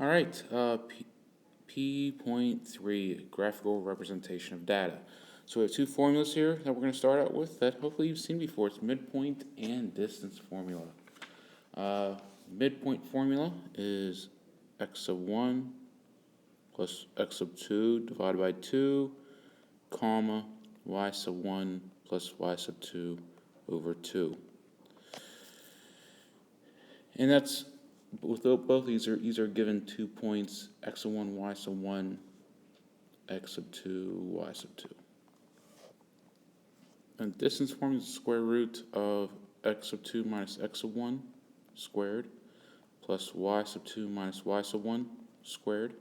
All right, P.3, graphical representation of data. So we have two formulas here that we're going to start out with that hopefully you've seen before. It's midpoint and distance formula. Midpoint formula is x sub 1 plus x sub 2 divided by 2, comma, y sub 1 plus y sub 2 over 2. And that's, both these are given 2 points, x sub 1, y sub 1, x sub 2, y sub 2. And distance formula is the square root of x sub 2 minus x sub 1 squared plus y sub 2 minus y sub 1 squared.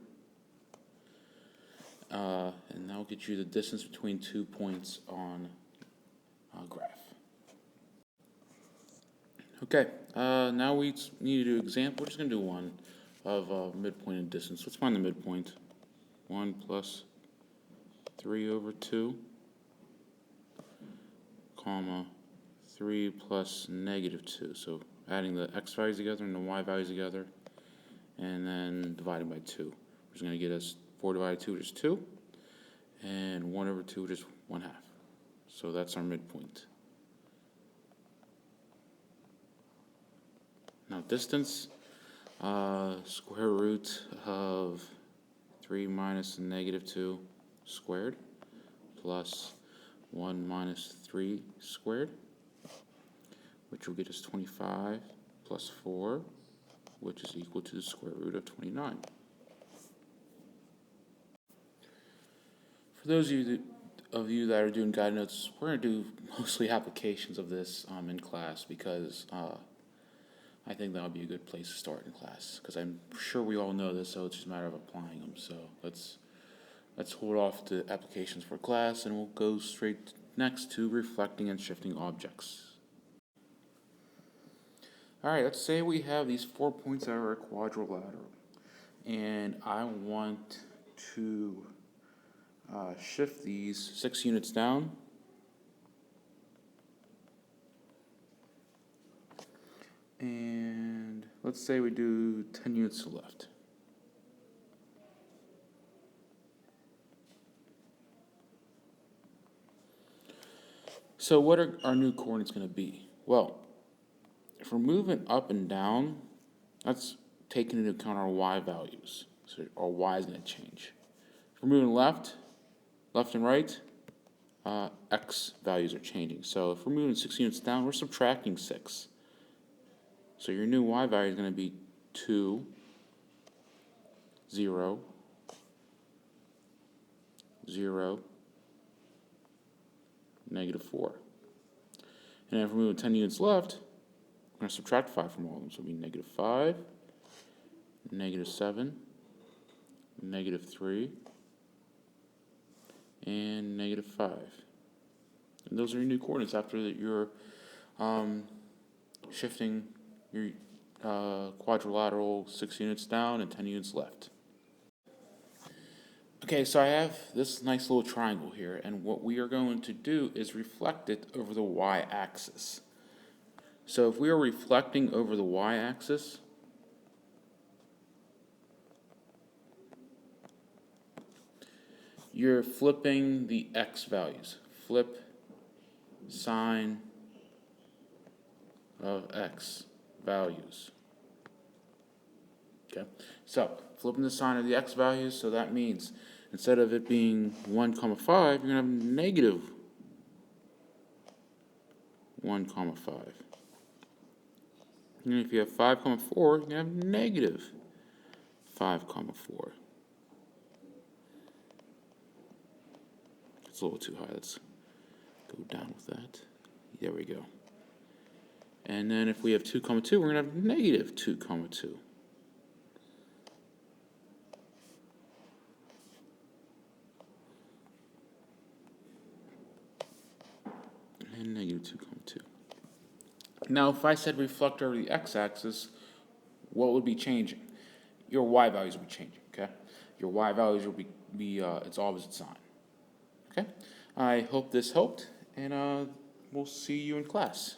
And that will get you the distance between 2 points on a graph. Okay, now we need to do example. We're just going to do one of midpoint and distance. Let's find the midpoint. 1 plus 3 over 2, comma, 3 plus negative 2. So adding the x values together and the y values together, and then dividing by 2. Which is going to get us 4 divided by 2, which is 2, and 1 over 2, which is 1/2. So that's our midpoint. Now distance, square root of 3 minus negative 2 squared plus 1 minus 3 squared, which will get us 25 plus 4, which is equal to the square root of 29. For those of you that are doing guide notes, we're going to do mostly applications of this in class because I think that would be a good place to start in class, because I'm sure we all know this, so it's just a matter of applying them. So let's hold off to applications for class, and we'll go straight next to reflecting and shifting objects. All right, let's say we have these 4 points that are quadrilateral, and I want to shift these 6 units down. And let's say we do 10 units to the left. So what are our new coordinates going to be? Well, if we're moving up and down, that's taking into account our y values. So our y is going to change. If we're moving left and right, x values are changing. So if we're moving 6 units down, we're subtracting 6. So your new y value is going to be 2, 0, 0, negative 4. And if we're moving 10 units left, we're going to subtract 5 from all of them. So it'll be negative 5, negative 7, negative 3, and negative 5. And those are your new coordinates after you're shifting your quadrilateral 6 units down and 10 units left. Okay, so I have this nice little triangle here, and what we are going to do is reflect it over the y-axis. So if we are reflecting over the y-axis, you're flipping the x values. Flip sign of x values. Okay, so flipping the sign of the x values, so that means instead of it being 1, 5, you're going to have negative 1, 5. And if you have 5, 4, you're going to have negative 5, 4. It's a little too high. Let's go down with that. There we go. And then if we have 2, 2, we're going to have negative 2, 2. And negative 2, 2. Now, if I said reflect over the x-axis, what would be changing? Your y values would be changing, okay? Your y values will be its opposite sign, okay? I hope this helped, and we'll see you in class.